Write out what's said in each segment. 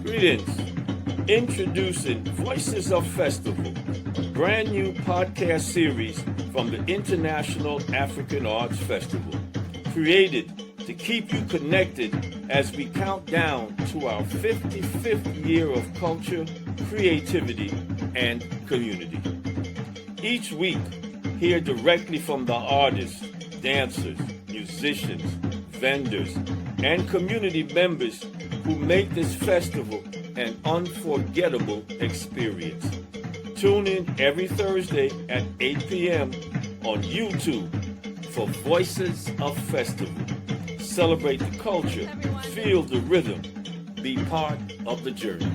Greetings. Introducing Voices of Festival, a brand new podcast series from the International African Arts Festival, created to keep you connected as we count down to our 55th year of culture, creativity, and community. Each week, hear directly from the artists, dancers, musicians, vendors, and community members who make this festival an unforgettable experience. Tune in every Thursday at 8 p.m. on YouTube for Voices of Festival. Celebrate the culture, feel the rhythm, be part of the journey.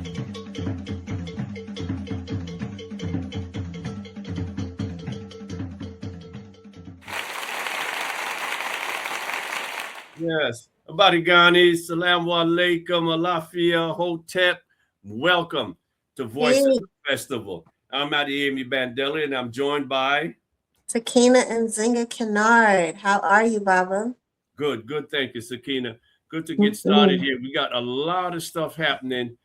Yes. Abarigani, Salaam Alaikum, Alafia, Hotep. Welcome to Voices of Festival. I'm Adeyemi Bandélé, and I'm joined by Sakina and Kennard. How are you, Baba? Good. Thank you, Sakina. Good to get started here. We got a lot of stuff happening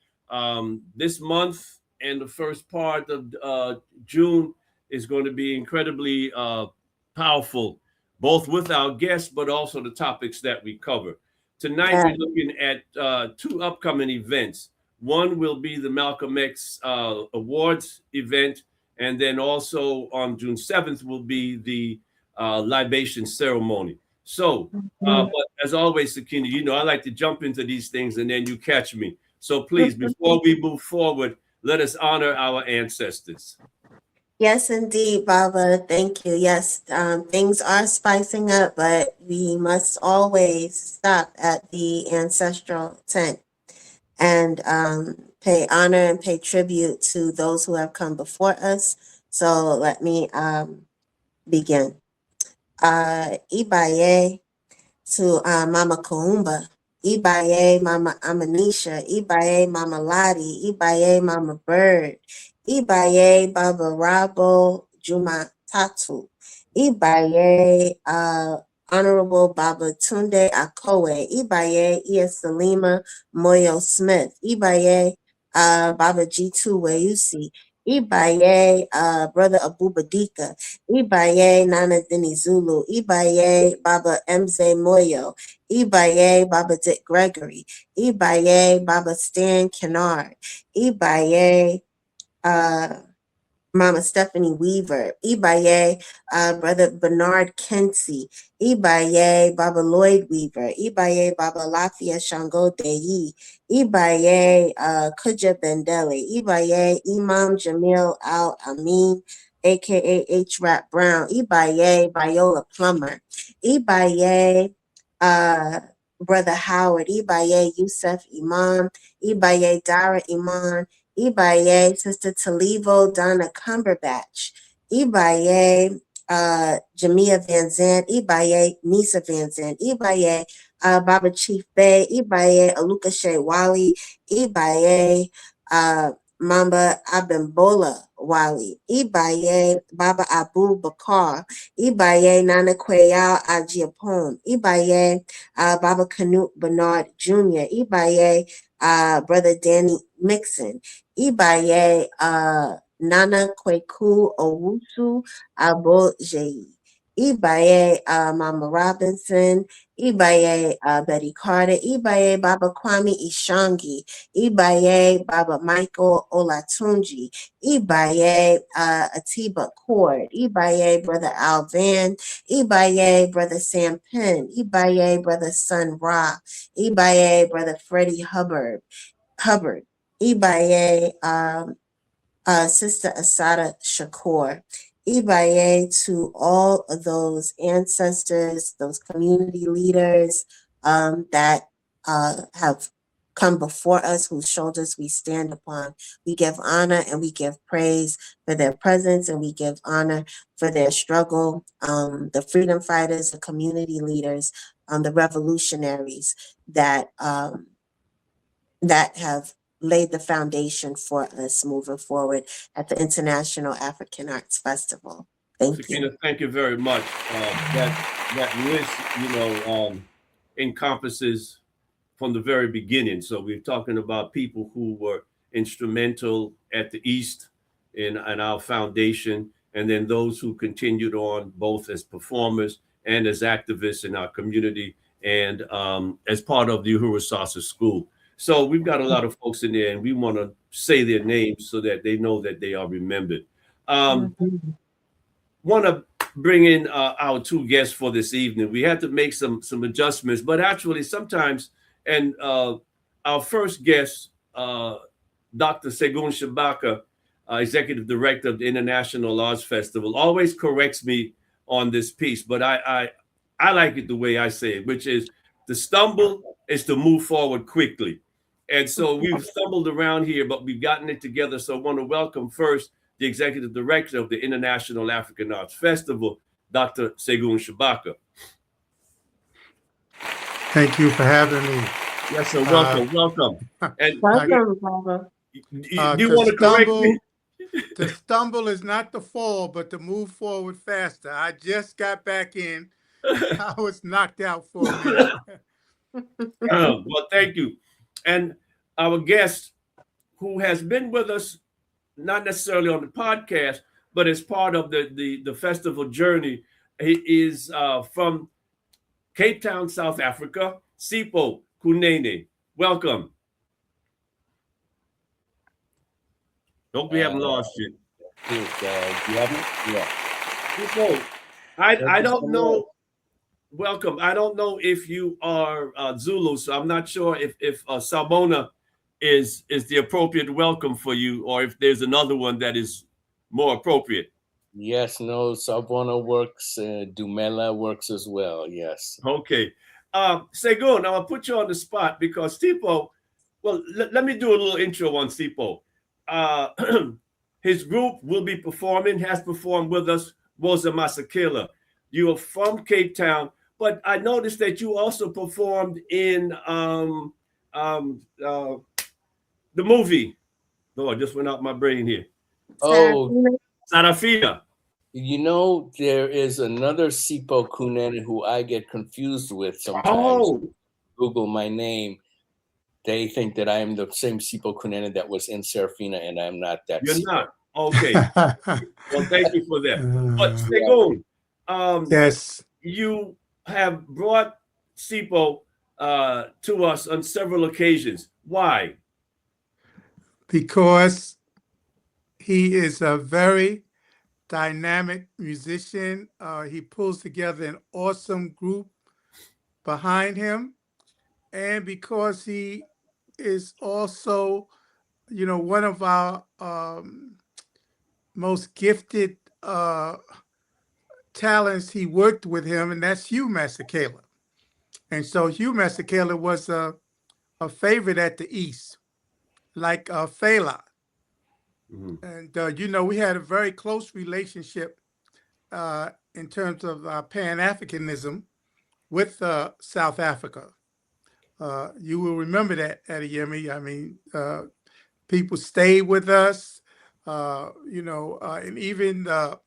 this month, and the first part of June is going to be incredibly powerful, both with our guests, but also the topics that we cover. Tonight, we're looking at two upcoming events. One will be the Malcolm X Awards event, and then also on June 7th will be the Libation Ceremony. So, but as always, Sakina, you know, I like to jump into these things and then you catch me. So please, before we move forward, let us honor our ancestors. Yes, indeed, Baba. Thank you. Yes, things are spicing up, but we must always stop at the ancestral tent and pay honor and pay tribute to those who have come before us. So let me begin. Ibaye to Mama Kaumba. Ibaye Mama Amanisha. Ibaye Mama Lottie. Ibaye Mama Bird. Ibaye Baba Rabo Juma Tatu. Ibaye Honorable Baba Tunde Akowe. Ibaye Iya Salima Moyo Smith. Ibaye Baba G2 Weusi. Ibaye Brother Abubadika. Ibaye Nana Dini Zulu. Ibaye Baba Mze Moyo. Ibaye Baba Dick Gregory. Ibaye Baba Stan Kennard. Ibaye Mama Stephanie Weaver. Ibaye Brother Bernard Kensey. Ibaye Baba Lloyd Weaver. Ibaye Baba Lafia Shango Deyi. Ibaye Kuja Bandele. Ibaye Imam Jamil Al Amin, aka H. Rap Brown. Ibaye Viola Plummer. Ibaye Brother Howard. Ibaye Yusuf Imam. Ibaye Dara Iman. Ibaye Sister Talivo Donna Cumberbatch. Ibaye Jamia Van Zandt. Ibaye Nisa Van Zandt. Ibaye Baba Chief Bay. Ibaye Aluka Shea Wali. Ibaye Mamba Abimbola Wali. Ibaye Baba Abu Bakar. Ibaye Nana Kweyal Ajiapon. Ibaye Baba Canute Bernard Jr. Ibaye Brother Danny Mixon. Ibaye Nana Kweku Owusu Abojeyi. Ibaye Mama Robinson. Ibaye Betty Carter. Ibaye Baba Kwame Ishangi. Ibaye Baba Michael Olatunji. Ibaye Atiba Cord. Ibaye Brother Alvan. Ibaye Brother Sam Penn. Ibaye Brother Sun Ra. Ibaye Brother Freddie Hubbard. Ibaye Sister Asada Shakur. Ibaye to all of those ancestors, those community leaders that have come before us, whose shoulders we stand upon. We give honor and we give praise for their presence, and we give honor for their struggle. The freedom fighters, the community leaders, the revolutionaries that have laid the foundation for us moving forward at the International African Arts Festival. Thank Sakina, you. thank you very much. That list, encompasses from the very beginning. So we're talking about people who were instrumental at the East in our foundation, and then those who continued on both as performers and as activists in our community, and as part of the Uhuru Sasa School. So we've got a lot of folks in there, and we want to say their names so that they know that they are remembered. Want to bring in our two guests for this evening. We had to make some adjustments, but actually sometimes, and our first guest, Dr. Segun Shabaka, Executive Director of the International Arts Festival, always corrects me on this piece, but I like it the way I say it, which is to stumble is to move forward quickly. And so we've stumbled around here, but we've gotten it together. So I want to welcome first the Executive Director of the International African Arts Festival, Dr. Segun Shabaka. Thank you for having me. Yes, sir. Welcome. And Welcome, Baba. do you want to correct me? To stumble is not to fall, but to move forward faster. I just got back in. I was knocked out for a minute. Well, thank you. And our guest, who has been with us, not necessarily on the podcast, but as part of the festival journey, he is from Cape Town, South Africa, Sipho Kunene. Welcome. Hope we haven't lost you. You have me? Yeah. Sipho, I don't know. Welcome. I don't know if you are Zulu, so I'm not sure if Sabona is the appropriate welcome for you, or if there's another one that is more appropriate. Yes, no, Sabona works, Dumela works as well, yes. Okay. Segun, now I'll put you on the spot because Sipho, well, let me do a little intro on Sipho. His group will be performing, has performed with us, Hugh Masekela. You are from Cape Town, but I noticed that you also performed in the movie. No, I just went out my brain here. Oh, Sarafina. you know, there is another Sipho Kunene who I get confused with sometimes. Oh. Google my name. They think that I am the same Sipho Kunene that was in Serafina, and I'm not that. You're Sipho. not. Okay. Well, thank you for that. But Segun, Yes. you have brought Sipho to us on several occasions. Why? Because he is a very dynamic musician. He pulls together an awesome group behind him. And because he is also, you know, one of our most gifted talents, he worked with him, and that's Hugh Masekela. And so Hugh Masekela was a favorite at the East, like Fela. And, you know, we had a very close relationship in terms of Pan-Africanism with South Africa. You will remember that, Adeyemi. I mean, people stayed with us, you know, and even Dr.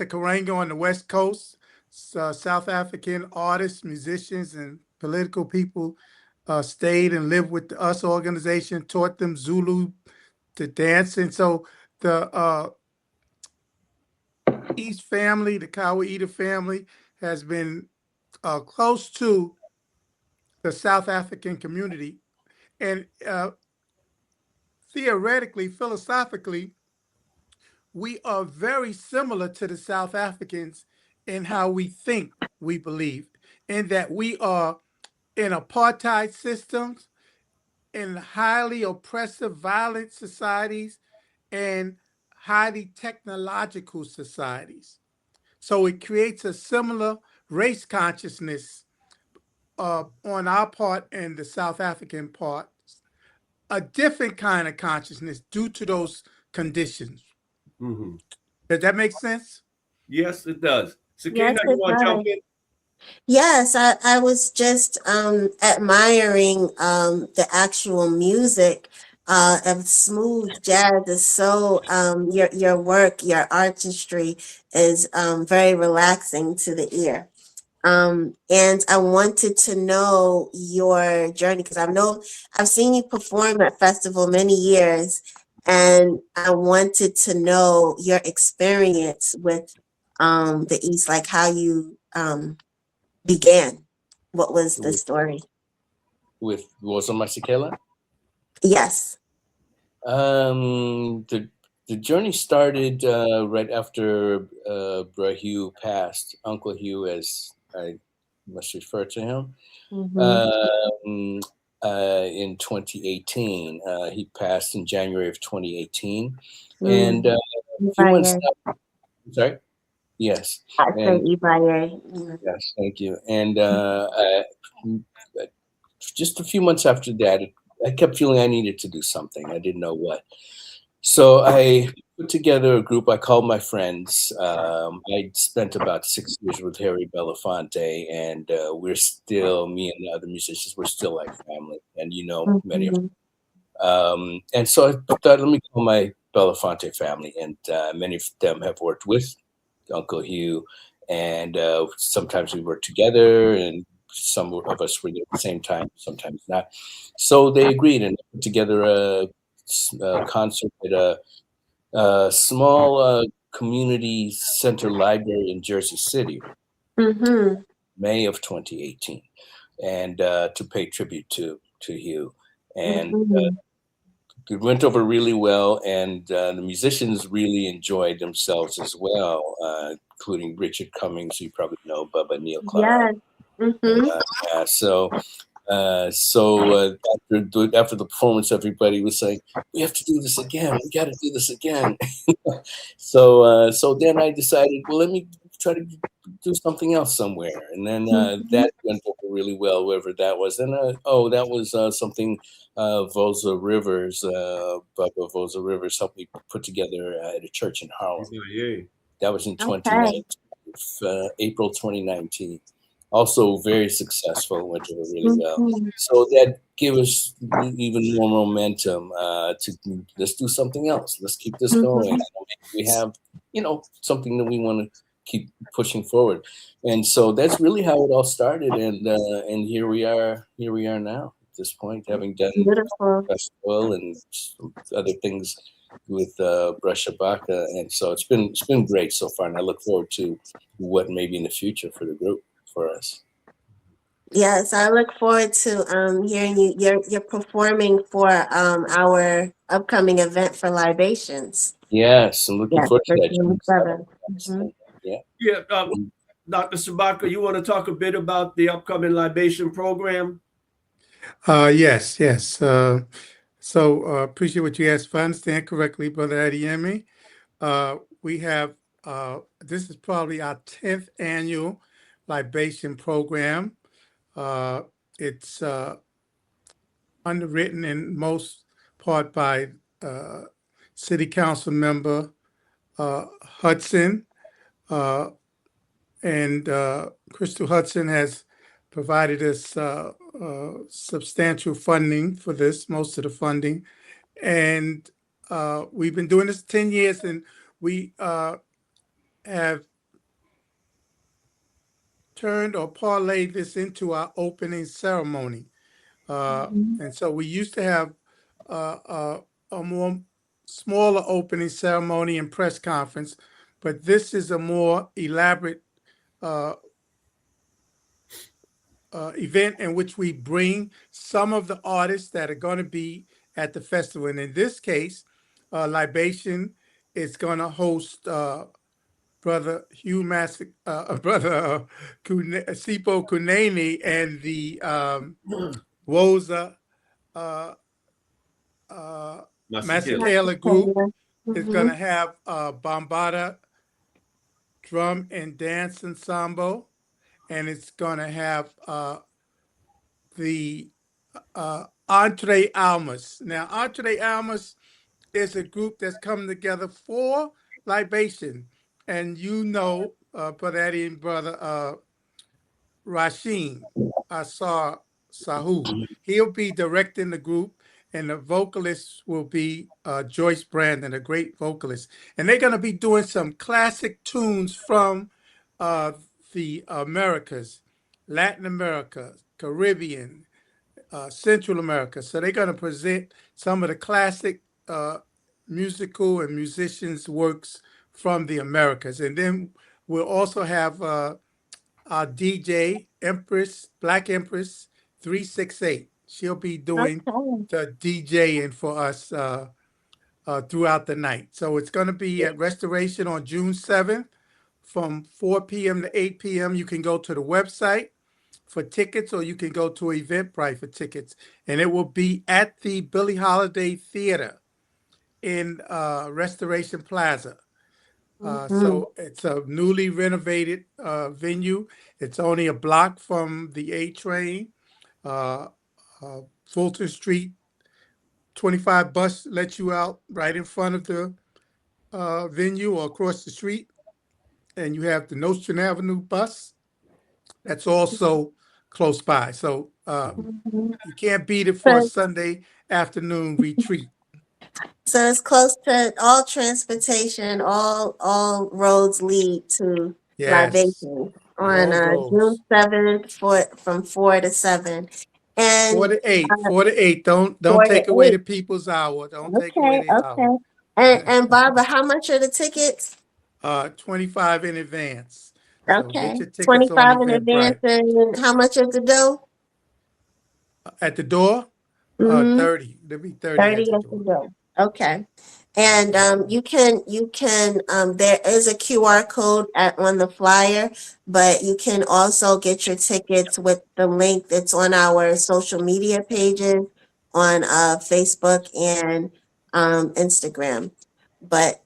Karango on the West Coast, South African artists, musicians, and political people stayed and lived with us organization, taught them Zulu to dance. And so the East family, the Kawaida family, has been close to the South African community. And theoretically, philosophically, we are very similar to the South Africans in how we think, we believe, in that we are in apartheid systems, in highly oppressive, violent societies, and highly technological societies. So it creates a similar race consciousness on our part and the South African part, a different kind of consciousness due to those conditions. Does that make sense? Yes, it does. Sakina, Yes, you it want to jump does. in? Yes, I was just admiring the actual music of smooth jazz. Is so your work, your artistry is very relaxing to the ear. And I wanted to know your journey because I know I've seen you perform at festival many years, and I wanted to know your experience with the East, like how you began. What was the story? With Hugh Masekela. Yes. The journey started right after Hugh passed, Uncle Hugh, as I must refer to him, Mm-hmm. in 2018. He passed in January of 2018, and Mm. a few months. Ibaye. Sorry. Yes, I said and Ibaye. Mm. yes, thank you. And just a few months after that, I kept feeling I needed to do something. I didn't know what. So I put together a group. I called my friends. I spent about 6 years with Harry Belafonte, and we're still, me and the other musicians, we're still like family. And you know, many of them. And so I thought, let me call my Belafonte family, and many of them have worked with Uncle Hugh, and sometimes we work together, and some of us were there at the same time, sometimes not. So they agreed and put together a concert at a small community center library in Jersey City, Mm-hmm. May of 2018, and to pay tribute to Hugh. And Mm-hmm. it went over really well, and the musicians really enjoyed themselves as well, including Richard Cummings, who you probably know, Bubba Neil Clyde. Yes. Mm-hmm. Yeah, after the performance, everybody was saying, "We have to do this again. We got to do this again." So then I decided, well, let me try to do something else somewhere, and then that went over really well, wherever that was. And that was something Vosa Rivers, Bubba Vosa Rivers helped me put together at a church in Harlem. That was in 2019, April 2019. Also very successful, went over really well. Mm-hmm. So that gave us even more momentum to let's do something else. Let's keep this going. We have, something that we want to keep pushing forward. And so that's really how it all started. And here we are now at this point, having done Beautiful. festival and some other things with Shabaka. And so it's been great so far. And I look forward to what maybe in the future for the group, for us. Yes, I look forward to hearing you. You're performing for our upcoming event for Libations. Yes, I'm looking Yes, forward to for that. June 7th. Mm-hmm. Yeah. Yeah, Dr. Shabaka, you want to talk a bit about the upcoming libation program? Yes. So appreciate what you asked. If I understand correctly, Brother Adeyemi, we have this is probably our 10th annual libation program. It's underwritten in most part by City Council member Hudson, and Crystal Hudson has provided us substantial funding for this, most of the funding. And we've been doing this 10 years, and we have turned or parlayed this into our opening ceremony. And so we used to have a more smaller opening ceremony and press conference, but this is a more elaborate event in which we bring some of the artists that are going to be at the festival. And in this case, Libation is going to host Brother Hugh Brother Sipho Kunene, and the Woza Masekela group is going to have Bambata Drum and Dance Ensemble, and it's going to have the Entre Almas. Now, Entre Almas is a group that's come together for libation, and Brother Eddie and Brother Rasheen Asar Sahu. He'll be directing the group, and the vocalist will be Joyce Brandon, a great vocalist. And they're going to be doing some classic tunes from the Americas, Latin America, Caribbean, Central America. So they're going to present some of the classic musical and musicians' works from the Americas. And then we'll also have our DJ, Empress, Black Empress 368. She'll be doing Okay. the DJing for us throughout the night. So it's going to be at Restoration on June 7th from 4 p.m. to 8 p.m. You can go to the website for tickets, or you can go to Eventbrite for tickets. And it will be at the Billie Holiday Theater in Restoration Plaza. So it's a newly renovated venue. It's only a block from the A train. Fulton Street 25 bus lets you out right in front of the venue or across the street. And you have the Nostrand Avenue bus that's also close by. So you can't beat it for a So, Sunday afternoon retreat. so it's close to all transportation, all roads lead to Yes, Libation on all June roads. 7th from 4 to 7. Four And to eight, 4 to 8. Don't 4 to take away 8. the people's hour. Don't take away Okay, the hour. okay. And Barbara, how much are the tickets? 25 in advance. So get Okay. your tickets on 25 in advance, Eventbrite. and how much is the bill? At the door, Mm-hmm. 30. There'll be 30 at 30 the at the door. bill. Okay. And you can there is a QR code on the flyer, but you can also get your tickets with the link that's on our social media pages on Facebook and Instagram. But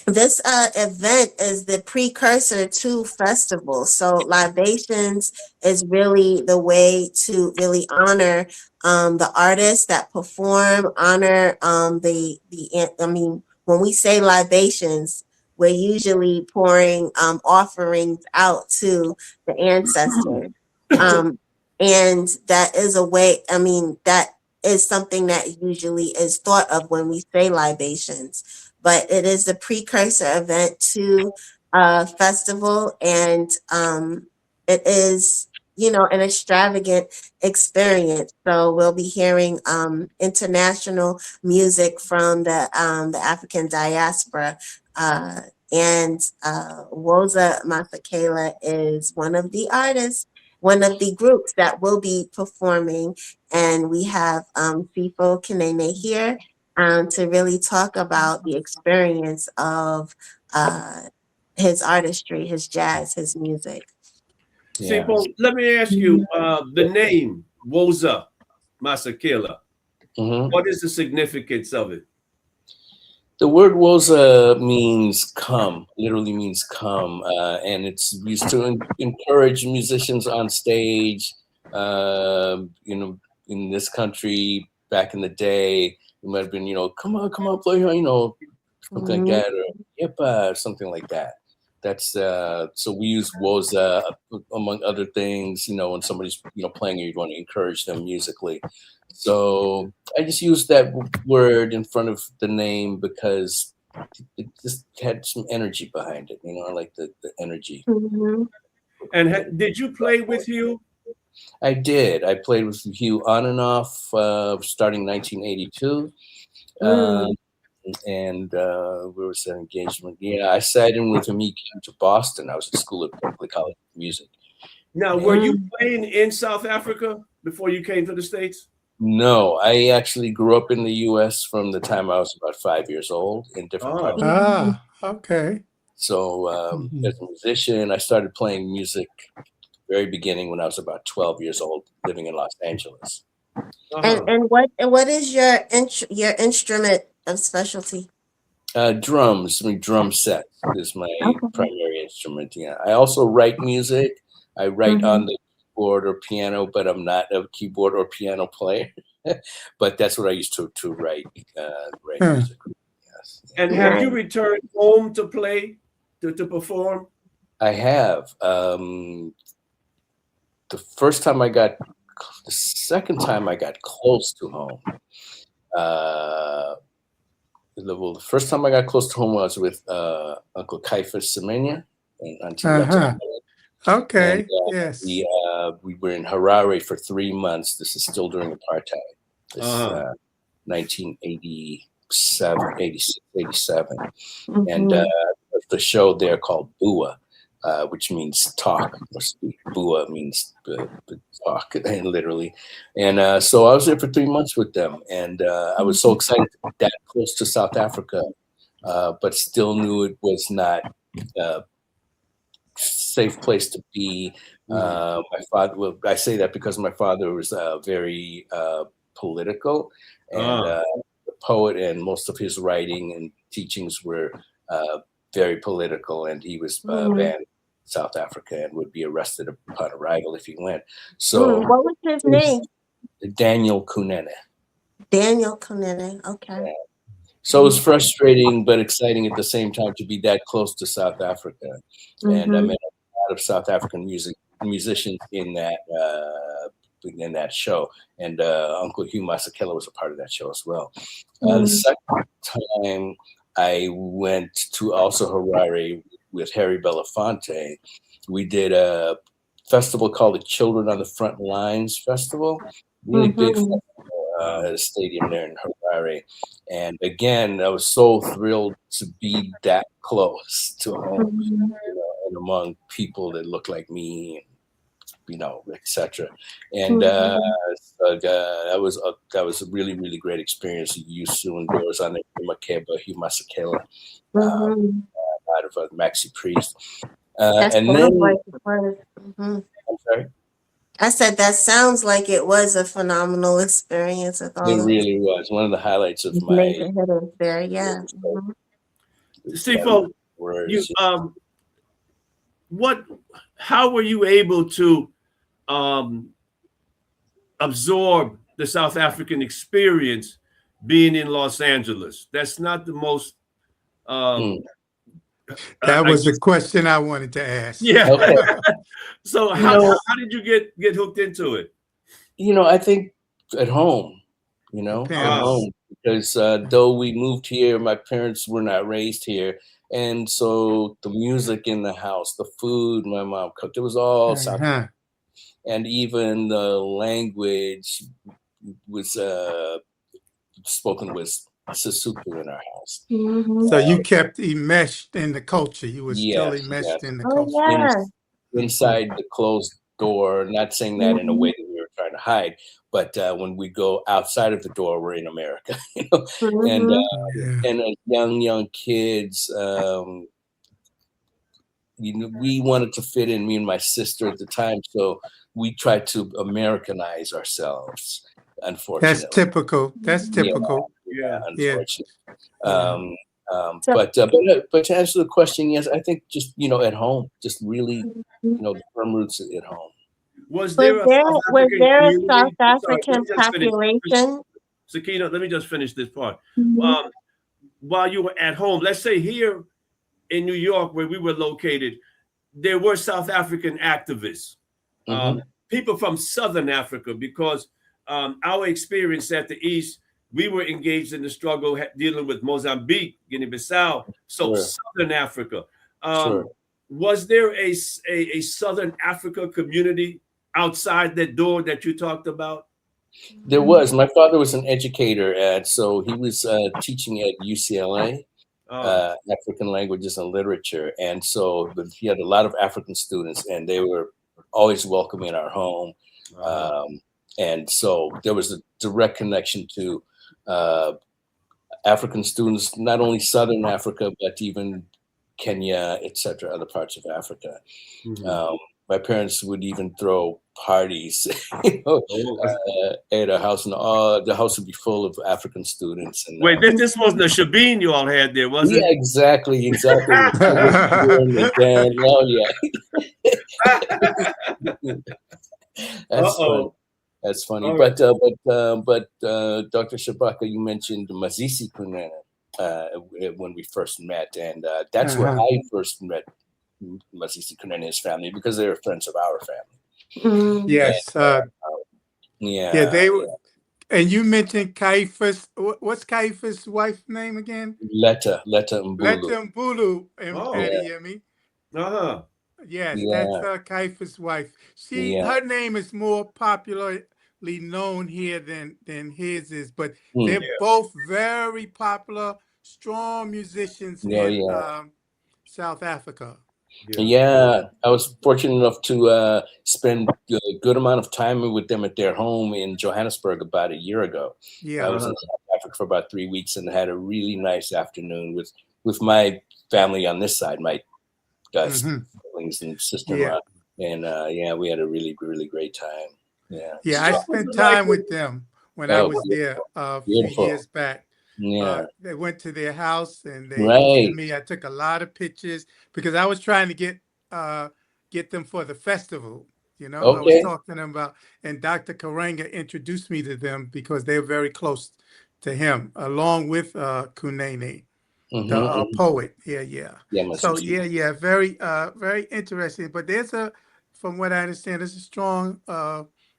this event is the precursor to festival. So libations is really the way to really honor the artists that perform, honor I mean, when we say libations, we're usually pouring offerings out to the ancestors. Um, and that is a way, I mean, that is something that usually is thought of when we say libations, but it is the precursor event to festival, and it is, an extravagant experience. So we'll be hearing international music from the African diaspora, and Woza Masekela is one of the artists, one of the groups that will be performing, and we have Sipho Kunene here to really talk about the experience of his artistry, his jazz, his music. Yeah. Sipho, let me ask you, the name Woza Masekela. Mhm. What is the significance of it? The word woza means come, literally means come, and it's used to encourage musicians on stage. In this country back in the day, it might have been, come on, play, something like that, or yipa, something like that. That's so we use woza among other things. When somebody's playing, you want to encourage them musically. So I just used that word in front of the name because it just had some energy behind it. I like the energy. Mm-hmm. And did you play with Hugh? I did. I played with Hugh on and off starting 1982. And where was that engagement? Yeah, I sat in with him. He came to Boston. I was at school at Berklee College of Music. Now, were you playing in South Africa before you came to the States? No, I actually grew up in the U.S. from the time I was about 5 years old in different parts. Okay. So as a musician, I started playing music very beginning when I was about 12 years old, living in Los Angeles. And what is your instrument of specialty? Drums. Drum set is my primary instrument. Yeah, I also write music. I write on the keyboard or piano, but I'm not a keyboard or piano player. But that's what I used to write music. Yes. And have you returned home to play, to perform? I have. The second time I got close to home. The first time I got close to home was with Uncle Caiphus Semenya. in Antigua. Okay. And Yes. we were in Harare for 3 months. This is still during apartheid. This 1987, 86, 87. And the show there called Bua, which means talk or speak. Bua means talk, literally. And so I was there for 3 months with them, and I was so excited to be that close to South Africa, but still knew it was not a safe place to be. My father, well, I say that because my father was very political, and a poet, and most of his writing and teachings were very political, and he was banned in South Africa and would be arrested upon arrival if he went. So what was his name? Daniel Kunene. Daniel Kunene. Okay. Yeah. So it was frustrating but exciting at the same time to be that close to South Africa. And I met a lot of South African musicians in that show. And Uncle Hugh Masekela was a part of that show as well. The second time I went to also Harare with Harry Belafonte. We did a festival called the Children on the Front Lines Festival. Really big festival at a stadium there in Harare. And again, I was so thrilled to be that close to home, and among people that look like me, etc. And that was a really, really great experience. Yusu and Doors on the Makeba, Hugh Masekela, out of Maxi Priest. And then, I'm sorry? I said that sounds like it was a phenomenal experience. It really was one of the highlights of my there. Yeah. Sipho, how were you able to absorb the South African experience being in Los Angeles? That's not the most. That was the question I wanted to ask. Yeah. Okay. So how did you get hooked into it? I think at home. At home, because though we moved here, my parents were not raised here. And so the music in the house, the food my mom cooked, it was all South African. And even the language was spoken with Sesotho in our house. So you kept enmeshed in the culture. You were still enmeshed in the culture. Inside the closed door, not saying that in a way that we were trying to hide, but when we go outside of the door, we're in America, and as young kids, we wanted to fit in, me and my sister at the time, so we tried to Americanize ourselves. Unfortunately, that's typical. Yeah, unfortunately. But to answer the question, yes, I think just at home, just really the firm roots at home. Was there a South African population? Sakina, let me just finish this part. While you were at home, let's say here in New York, where we were located, there were South African activists, people from Southern Africa, because our experience at the East, we were engaged in the struggle dealing with Mozambique, Guinea-Bissau, so Southern Africa. Was there a Southern Africa community outside that door that you talked about? There was. My father was an educator, so he was teaching at UCLA, African Languages and Literature. And so he had a lot of African students, and they were always welcome in our home. And so there was a direct connection to African students, not only Southern Africa, but even Kenya, etc., other parts of Africa. My parents would even throw parties at our house, and the house would be full of African students. And wait, this wasn't a shebeen you all had there, was it? Yeah, exactly. That's funny. But Dr. Shabaka, you mentioned Masisi Kunene when we first met, and that's where I first met Masisi Kunene's family, because they were friends of our family. Yes. And, they were. And you mentioned Caiaphas. What's Caiaphas' wife's name again? Letta Mbulu. Letta Mbulu and Adeyemi. Uh-huh. Yes, that's Yeah, Kaifa's wife. yeah. Her name is more popularly known here than his is, but Hmm. they're both very popular, strong musicians Oh, in yeah. South Africa. Yeah. Yeah, I was fortunate enough to spend a good amount of time with them at their home in Johannesburg about a year ago. I Yeah. was in South Africa for about 3 weeks and had a really nice afternoon with my family on this side, my Mhm. siblings and sister-in-law, Yeah. and yeah, we had a really, really great time. Yeah. Yeah, So I what was spent it like time with them when I Oh, was there a few beautiful. years back. Yeah. They went to their house and they Right. hosted me. I took a lot of pictures because I was trying to get them for the festival. You know, I was Okay. talking to them about, and Dr. Karanga introduced me to them because they were very close to him, along with Kunene, the poet. Yeah, yeah. Yeah, So yeah, very very interesting. But from what I understand, there's a strong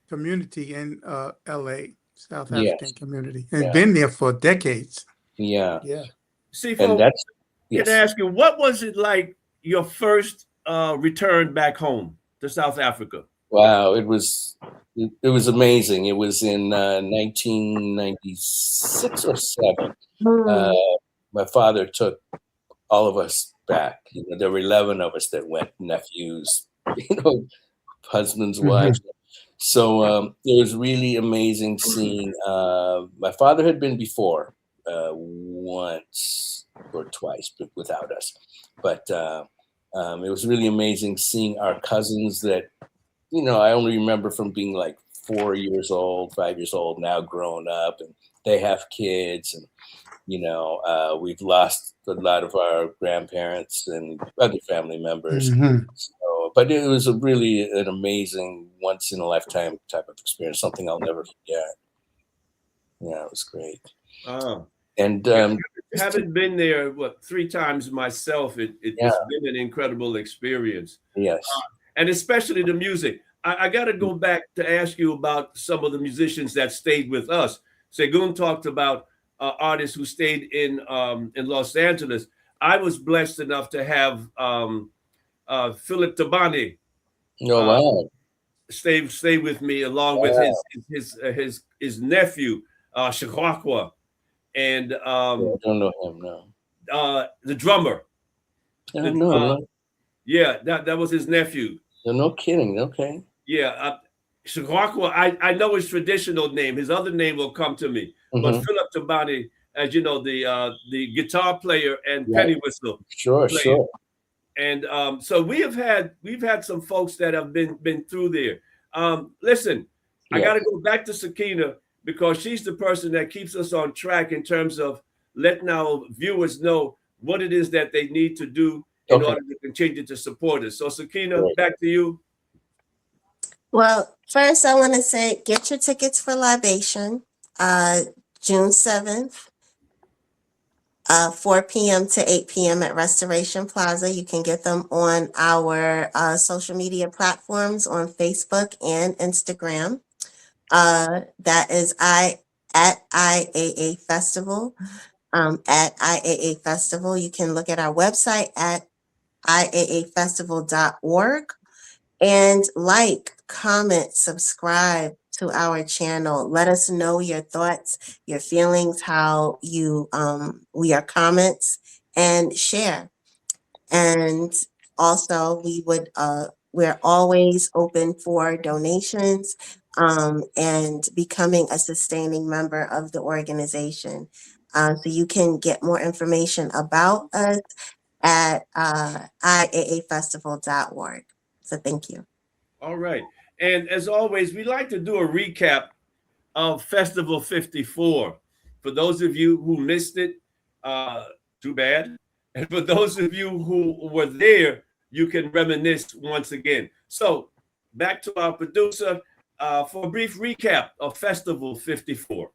community in LA, South African yes. community, and Yeah. been there for decades. Yeah. Yeah. Sipho, And that's can I ask you, what was it like your first return back home to South Africa? Wow, it was amazing. It was in 1996 or 7. My father took all of us back. You know, there were 11 of us that went, nephews, you know, husbands, wives. So it was really amazing seeing. My father had been before, once or twice, but without us. But it was really amazing seeing our cousins that, you know, I only remember from being like 4 years old, 5 years old, now grown up, and they have kids, and you know, we've lost a lot of our grandparents and other family members. So, but it was really an amazing, once in a lifetime type of experience, something I'll never forget. Yeah, it was great. And Having been there, 3 times myself, it's been an incredible experience. Yes. And especially the music. I got to go back to ask you about some of the musicians that stayed with us. Segun talked about artists who stayed in Los Angeles. I was blessed enough to have Philip Tabani stay with me, along with his nephew Shakwa, and I don't know him. No. the drummer. I don't know. Yeah, that was his nephew. No kidding. Okay. Yeah, Shakwa. I know his traditional name. His other name will come to me. But Philip Tabani, as you know, the guitar player and penny whistle. Sure. And so we've had some folks that have been through there. Listen, I got to go back to Sakina because she's the person that keeps us on track in terms of letting our viewers know what it is that they need to do in order to continue to support us. So Sakina, back to you. Well, first I want to say, get your tickets for Libation, June 7th, 4 p.m. to 8 p.m. at Restoration Plaza. You can get them on our social media platforms on Facebook and Instagram. That is at IAA Festival. At IAA Festival. You can look at our website at iaafestival.org and comment, subscribe to our channel. Let us know your thoughts, your feelings, how you your comments, and share. And also we're always open for donations and becoming a sustaining member of the organization. So you can get more information about us at iaafestival.org. So thank you. All right. And as always, we like to do a recap of Festival 54. For those of you who missed it, too bad. And for those of you who were there, you can reminisce once again. So back to our producer for a brief recap of Festival 54.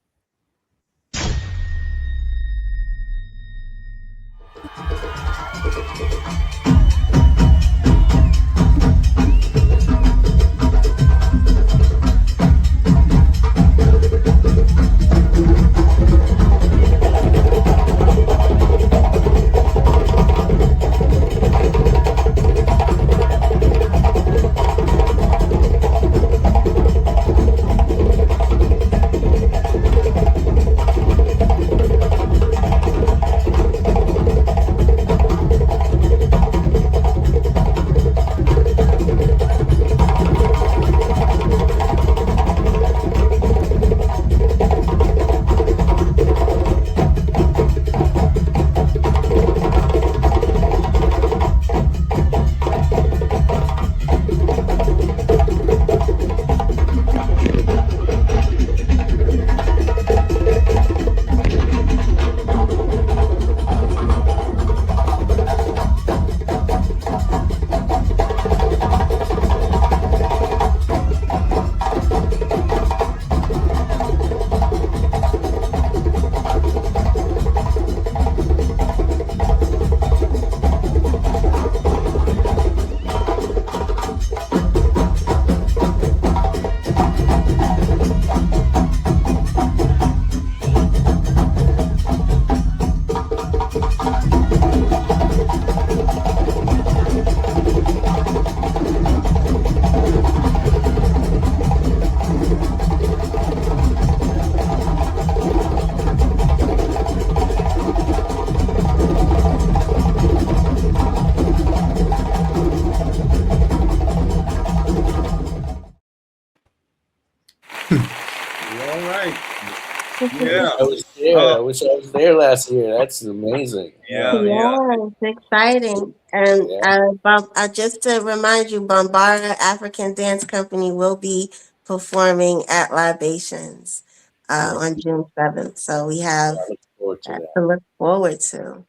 Yeah. I was there. I wish I was there last year. That's amazing. Yeah. Yeah, it's exciting. And Yeah. just to remind you, Bambara African Dance Company will be performing at Libations Yeah. on June 7th. So we have I look forward to that that. to look forward to.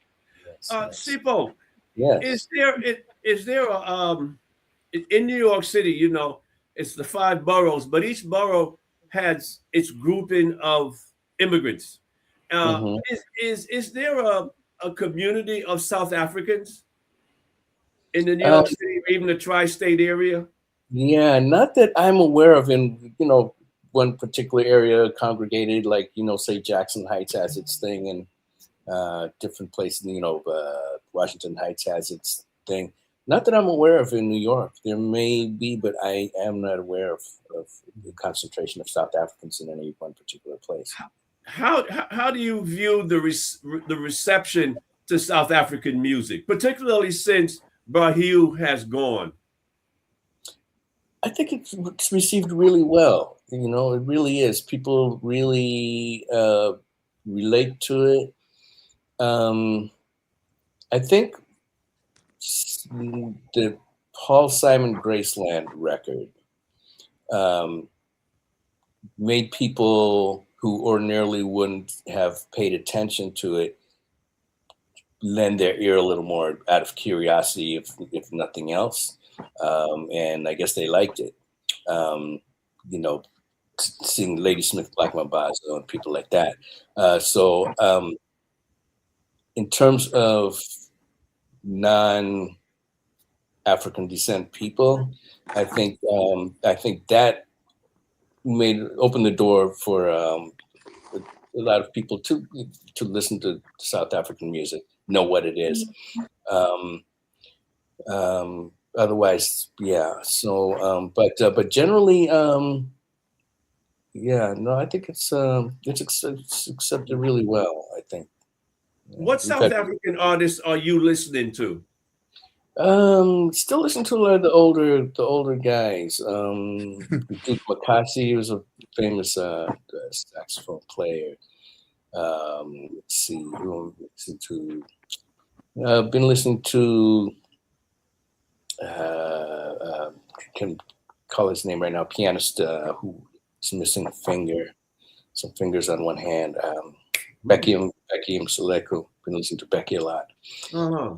Yes, yes. Sipho, Yes. is there a in New York City, you know, it's the five boroughs, but each borough has its grouping of immigrants. Hmm. Is there a community of South Africans in the New Uh, York City or even the tri-state area? yeah, not that I'm aware of in, one particular area congregated, like, say Jackson Heights has its thing and different places, Washington Heights has its thing. Not that I'm aware of in New York. There may be, but I am not aware of the concentration of South Africans in any one particular place. How do you view the reception to South African music, particularly since Hugh has gone? I think it's received really well. It really is. People really relate to it. I think the Paul Simon Graceland record made people who ordinarily wouldn't have paid attention to it lend their ear a little more out of curiosity, if nothing else. And I guess they liked it. Um, you know, seeing Ladysmith Black Mambazo and people like that. So in terms of non-African descent people, I think that opened the door for a lot of people to listen to South African music, know what it is. Otherwise, yeah. So, but generally, yeah. No, I think it's accepted really well. I think. What South African artists are you listening to? Still listen to a lot of the older guys. Duke Makasi was a famous saxophone player. Let's see, who I'm listening to. I've been listening to. Can call his name right now. Pianist who's missing a finger, some fingers on one hand. Becky Mseleku. Been listening to Becky a lot. Uh-huh.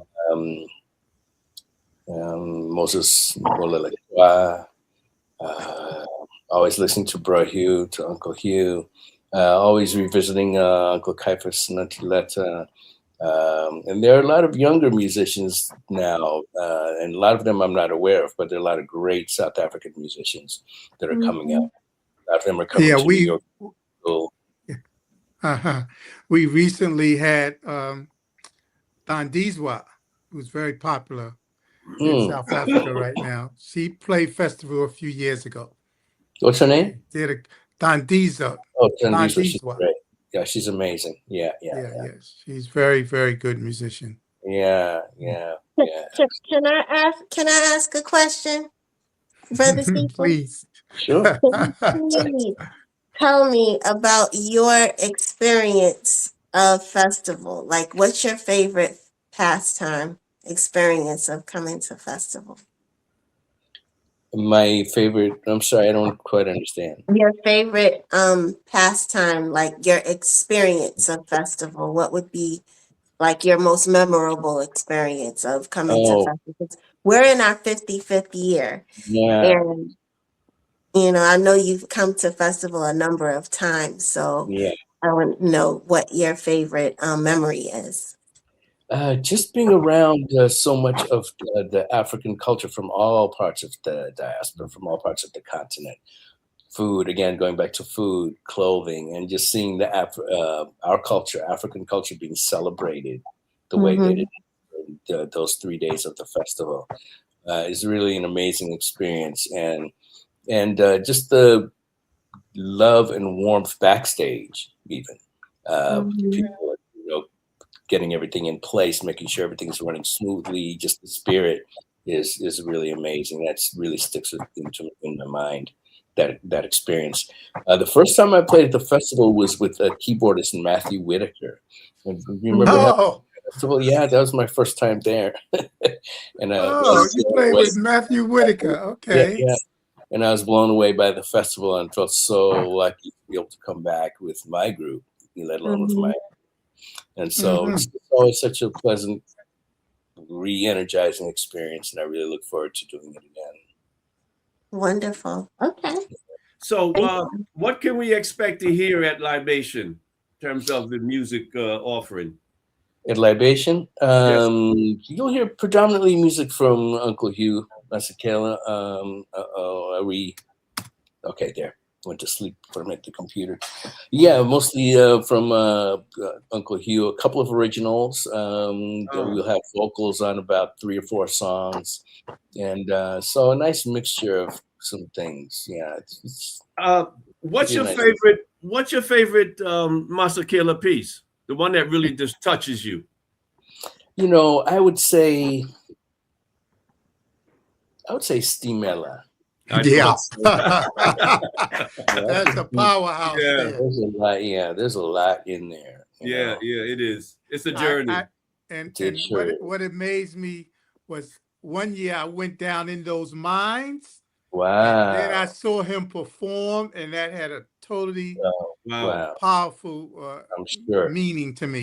Moses Molelekwa. Always listening to Bro Hugh, to Uncle Hugh. Always revisiting Uncle Caiaphas Nantileta. And there are a lot of younger musicians now, and a lot of them I'm not aware of, but there are a lot of great South African musicians that are coming out. A lot of them are coming to New York. We recently had Dandizwa, who's very popular in South Africa right now. She played festival a few years ago. What's her name? Did a Dandizwa. Oh, Dandizwa. She's great. Yeah, she's amazing. Yeah. She's very, very good musician. Yeah. Can I ask a question, Brother Sipho? Please. Sure. Please tell me about your experience of festival. Like, what's your favorite pastime experience of coming to festival? My favorite. I'm sorry, I don't quite understand. Your favorite pastime, like your experience of festival. What would be like your most memorable experience of coming to festival? We're in our 55th year. Yeah. And I know you've come to festival a number of times, so yeah. I want to know what your favorite memory is. Just being around so much of the African culture from all parts of the diaspora, from all parts of the continent. Food, again, going back to food, clothing, and just seeing our culture, African culture, being celebrated the way they did those 3 days of the festival is really an amazing experience. And just the love and warmth backstage, even people, getting everything in place, making sure everything's running smoothly. Just the spirit is really amazing. That's really sticks in my mind. that experience. The first time I played at the festival was with a keyboardist Matthew Whitaker. And you remember that Oh, festival? Yeah, that was my first time there. And oh, you played with Matthew Whitaker. yeah, Okay. yeah. And I was blown away by the festival and felt so lucky to be able to come back with my group, let alone with my. And so it's always such a pleasant, re-energizing experience, and I really look forward to doing it again. Wonderful. Okay. So, what can we expect to hear at Libation in terms of the music offering? At Libation, Yes. you'll hear predominantly music from Uncle Hugh Masekela. Okay, there. Went to sleep before I met the computer. Yeah, mostly from Uncle Hugh. A couple of originals. We'll have vocals on about 3 or 4 songs, and so a nice mixture of some things. Yeah. What's your favorite? What's your favorite Masekela piece? The one that really just touches you? I would say Stimela. Yeah. That's a powerhouse. Yeah. There. There's a lot. Yeah, there's a lot in there. Yeah, it is. It's a journey. What amazed me was one year I went down in those mines. Wow. And then I saw him perform, and that had a totally powerful I'm sure. meaning to me,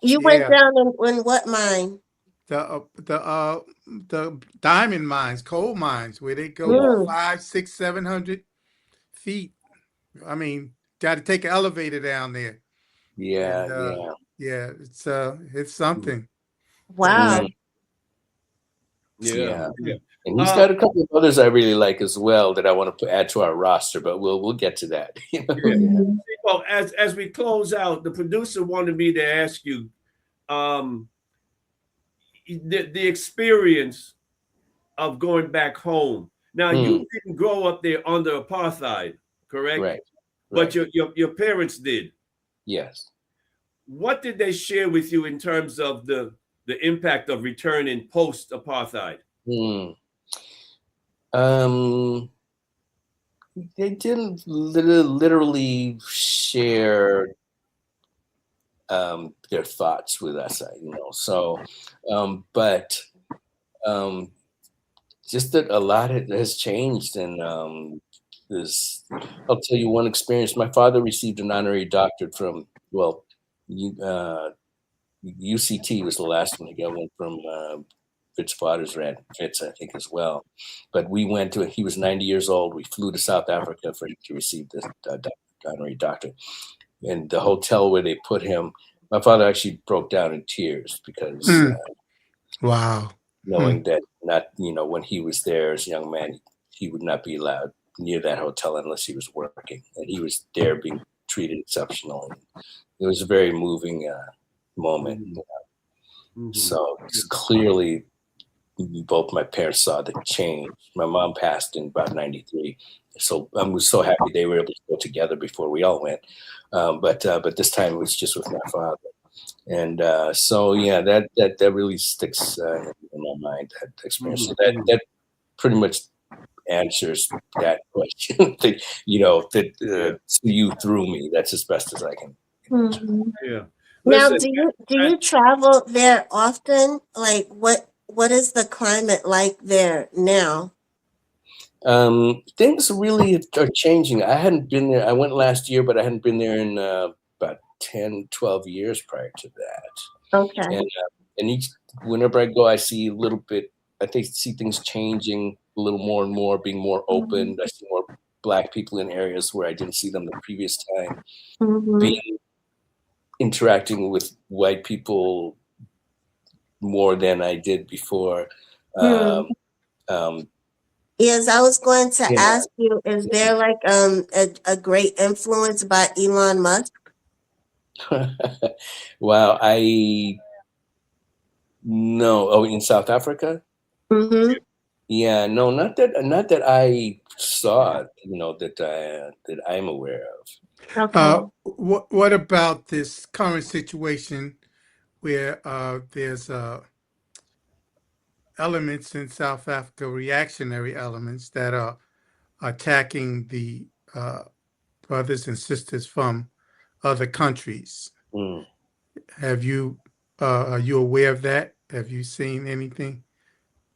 You went down in what mine? The diamond mines, coal mines, where they go 500, 600, 700 feet. I mean, got to take an elevator down there. Yeah, yeah. It's something. Wow. Yeah. And he's got a couple of others I really like as well that I want to add to our roster, but we'll get to that. Well, as we close out, the producer wanted me to ask you, the experience of going back home. Now, you didn't grow up there under apartheid, correct? Right. But your parents did. Yes. What did they share with you in terms of the impact of returning post apartheid? They didn't literally share their thoughts with us, So, but just that a lot has changed, and I'll tell you one experience. My father received an honorary doctorate from UCT was the last one. I got one from Fitz Father's ran Fitz, I think, as well. But we went to. He was 90 years old. We flew to South Africa for him to receive this honorary doctorate. And the hotel where they put him, my father actually broke down in tears because wow, knowing that when he was there as a young man, he would not be allowed near that hotel unless he was working, and he was there being treated exceptionally. It was a very moving moment. So it's clearly both my parents saw the change. My mom passed in about 93. So I was so happy they were able to go together before we all went. But this time it was just with my father. And so, yeah, that really sticks in my mind, that experience. So that pretty much answers that question. You through me. That's as best as I can. Yeah. Now, do you travel there often? Like, what is the climate like there now? Things really are changing. I hadn't been there. I went last year, but I hadn't been there in about 10, 12 years prior to that. Okay. And whenever I go, I see a little bit. I see things changing a little more and more, being more open. I see more Black people in areas where I didn't see them the previous time. Interacting with white people more than I did before. Yes, I was going to ask you, is there like a great influence by Elon Musk? Wow, no. Oh, in South Africa? Yeah, no, not that I saw, that I'm aware of. Okay. What about this current situation where there's elements in South Africa, reactionary elements that are attacking the brothers and sisters from other countries. Mm. Are you aware of that? Have you seen anything?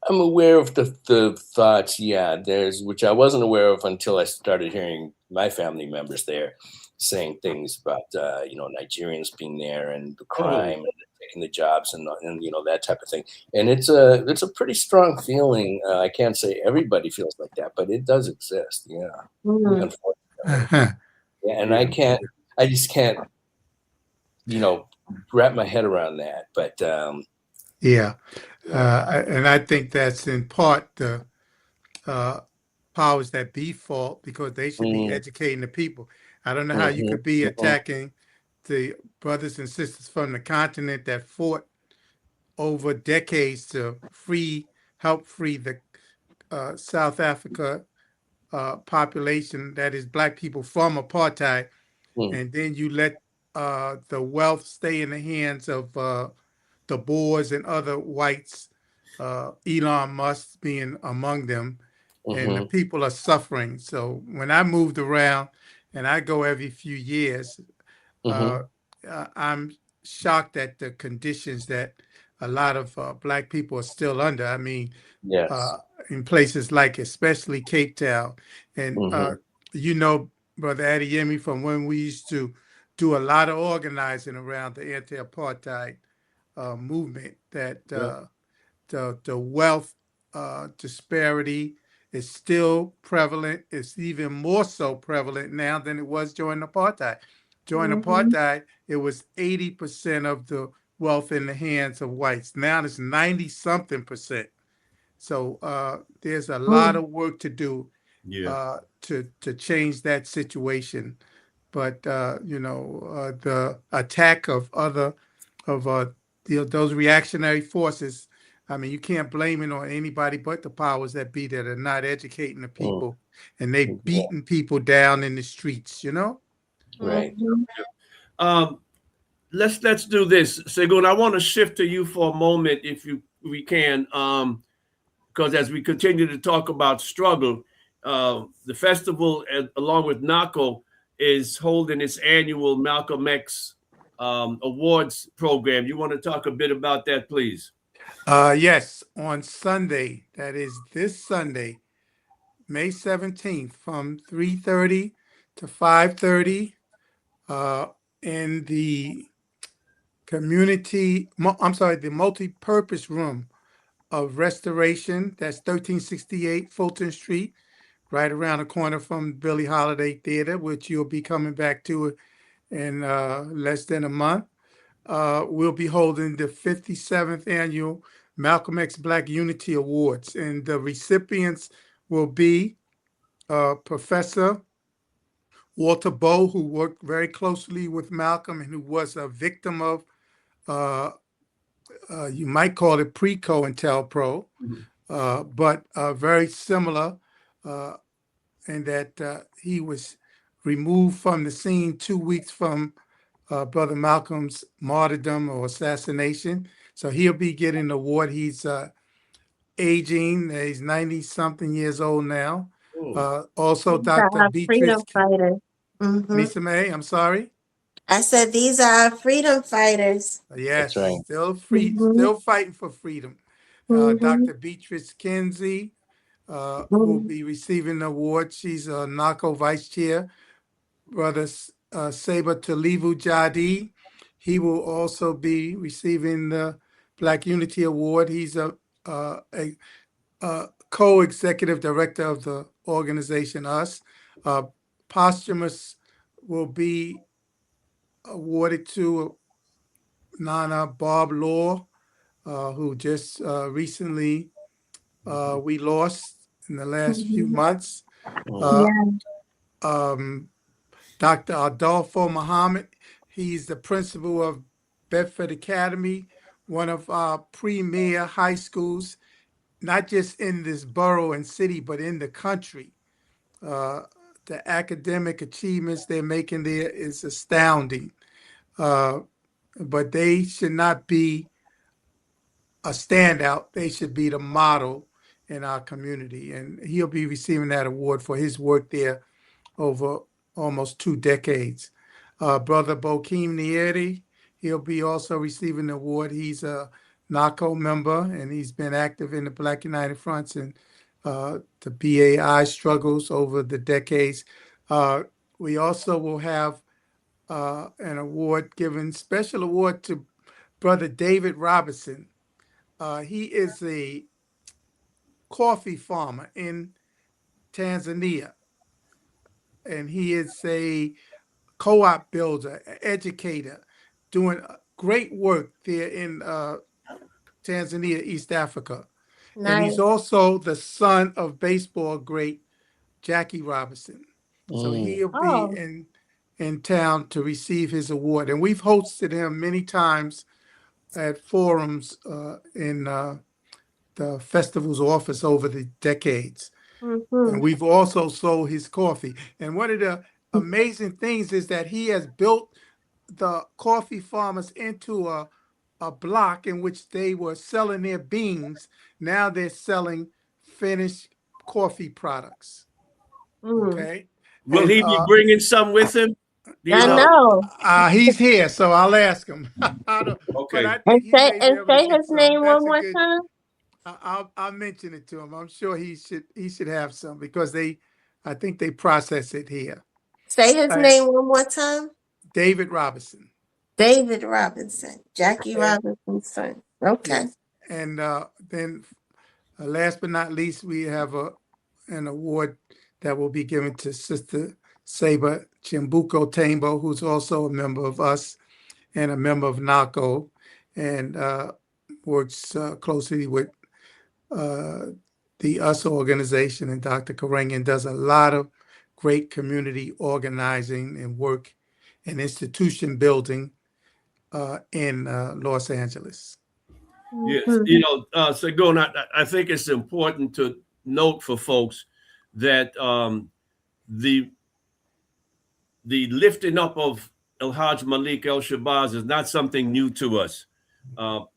I'm aware of the thoughts, yeah, which I wasn't aware of until I started hearing my family members there saying things about, Nigerians being there and the crime and taking the jobs and that type of thing. And it's a pretty strong feeling. I can't say everybody feels like that, but it does exist. Yeah, Mhm. unfortunately. Yeah, and I just can't, wrap my head around that. But Yeah. yeah. And I think that's in part the powers that be fault, because they should be Mm, educating the people. I don't know how you mhm, could be mhm, attacking the brothers and sisters from the continent that fought over decades to help free the South Africa population, that is black people, from apartheid, mm, and then you let the wealth stay in the hands of the Boers and other whites, Elon Musk being among them, and the mhm, people are suffering. So when I moved around, and I go every few years, uh, mhm. I'm shocked at the conditions that a lot of black people are still under. I mean, Yes. uh, in places like especially Cape Town, and Mhm. you know, Brother Adeyemi, from when we used to do a lot of organizing around the anti-apartheid movement, that Yep. the wealth disparity is still prevalent. It's even more so prevalent now than it was during apartheid. During Mhm. apartheid, it was 80% of the wealth in the hands of whites. Now it's 90 something percent. So there's a lot Mhm. of work to do Yeah. to change that situation. But the attack of other of those reactionary forces. I mean, you can't blame it on anybody but the powers that be that are not educating the Mm. people, and they Yeah. beating people down in the streets. Right. Mhm. Um, let's do this, Segun. I want to shift to you for a moment, if we can, because as we continue to talk about struggle, the festival, along with NACO, is holding its annual Malcolm X awards program. You want to talk a bit about that, please? Yes, on Sunday, that is this Sunday, May 17th, from 3:30 to 5:30, uh, in the the multi-purpose room of Restoration. That's 1368 Fulton Street, right around the corner from Billie Holiday Theater, which you'll be coming back to in less than a month. We'll be holding the 57th annual Malcolm X Black Unity Awards, and the recipients will be Professor Walter Bowe, who worked very closely with Malcolm and who was a victim of, uh, you might call it pre-COINTELPRO, but very similar uh, in that he was removed from the scene 2 weeks from Brother Malcolm's martyrdom or assassination. So he'll be getting an award. He's aging. He's 90 something years old now. Mm. Also, These are Dr. our freedom Beatrice fighters. Hmm. Nisa May, I'm sorry. I said these are our freedom fighters. That's Yes, right. still free, Hmm. still fighting for freedom. Hmm. Dr. Beatrice Kinsey will Hmm. be receiving the award. She's a NACO vice chair. Brother Saber Talivu Jadi, he will also be receiving the Black Unity Award. He's a co-executive director of the organization US. Uh, Posthumous will be awarded to Nana Bob Law, who just recently we lost in the last few Hmm. months. Mm. Uh, Yeah. um, Dr. Adolfo Muhammad, he's the principal of Bedford Academy, one of our premier high schools, not just in this borough and city, but in the country. Uh, the academic achievements they're making there is astounding. Uh, but they should not be a standout. They should be the model. in our community. And he'll be receiving that award for his work there over almost 2 decades. Brother Bokeem Nieri, he'll be also receiving the award. He's a NACO member, and he's been active in the Black United Fronts and the BAI struggles over the decades. We also will have an award given, special award to Brother David Robinson. He is a coffee farmer in Tanzania, and he is a co-op builder, educator, doing great work there in Tanzania, East Africa. And he's Nice. also the son of baseball great Jackie Robinson. So he'll be Oh. in town to receive his award. And we've hosted him many times at forums in the festival's office over the decades. Mhm. And we've also sold his coffee. And one of the amazing things is that he has built the coffee farmers into a block in which they were selling their beans. Now they're selling finished coffee products. Mm. Okay. Will And, he be bringing some with him? Do you I know? know. he's here, so I'll ask him. Okay. But I And think he may be able to say get his some. name That's one a more good. time. I'll mention it to him. I'm sure he should have some because I think they process it here. Say his name one more time. David Robinson. David Robinson, Jackie And- Robinson's son. Okay. Yes. And then last but not least, we have an award that will be given to Sister Saber Chimbuko Tambo, who's also a member of us and a member of NACO, and works closely with the US organization. And Dr. Karangan does a lot of great community organizing and work and institution building in Los Angeles. Yes, Mhm. you know, Segun, I think it's important to note for folks that the lifting up of El Hajj Malik El Shabazz is not something new to us.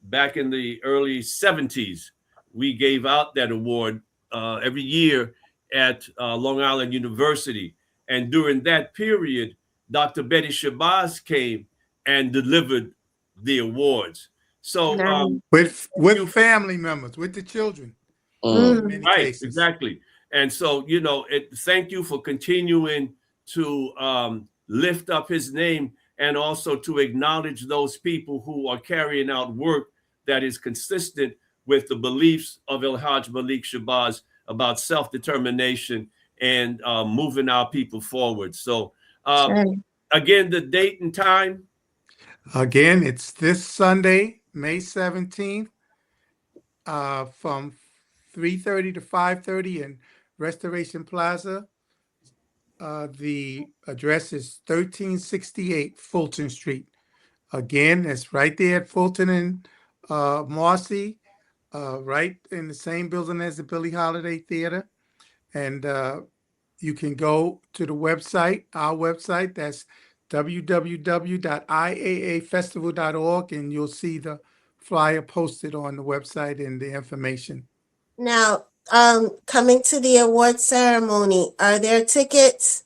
Back in the early 70s, we gave out that award every year at Long Island University. And during that period, Dr. Betty Shabazz came and delivered the awards. So Nice. With family members, with the children, in Mm. many right, cases. exactly. And so, you know, thank you for continuing to lift up his name and also to acknowledge those people who are carrying out work that is consistent with the beliefs of El Hajj Malik Shabazz about self-determination and moving our people forward. So Sure. again, the date and time. Again, it's this Sunday, May 17th, from 3:30 to 5:30 in Restoration Plaza. The address is 1368 Fulton Street. Again, it's right there at Fulton and Marcy, right in the same building as the Billie Holiday Theater. And you can go to the website, our website, that's www.iaafestival.org, and you'll see the flyer posted on the website and the information. Now, coming to the award ceremony, are there tickets,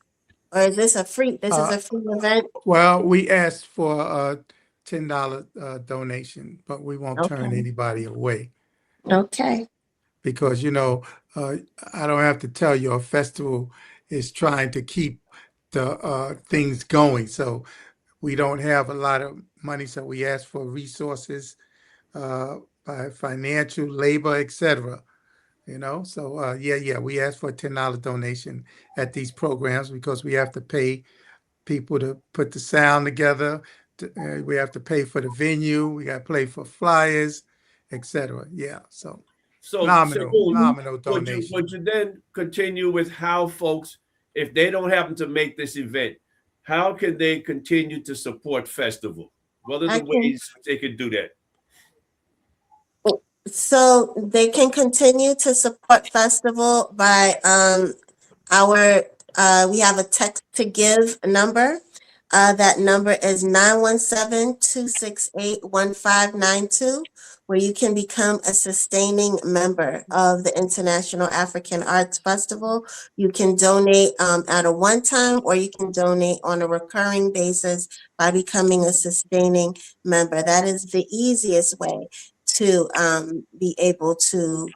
or is this a free? This is a free event. Well, we asked for a $10 donation, but we won't turn Okay. anybody away Okay. because, you know, I don't have to tell you, a festival is trying to keep the things going. So we don't have a lot of money, so we ask for resources by financial, labor, etc. You know, so we ask for a $10 donation at these programs because we have to pay people to put the sound together. We have to pay for the venue. We got to pay for flyers, etc. Yeah, so nominal donation. Would you then continue with how folks, if they don't happen to make this event, how can they continue to support Festival? What are the ways they could do that? So they can continue to support Festival by we have a text to give number, That number is 917-268-1592, where you can become a sustaining member of the International African Arts Festival. You can donate at a one-time, or you can donate on a recurring basis by becoming a sustaining member. That is the easiest way to be able to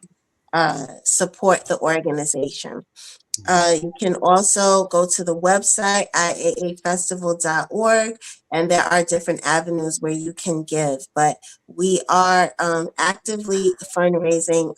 support the organization. You can also go to the website, iaafestival.org, and there are different avenues where you can give. But we are actively fundraising.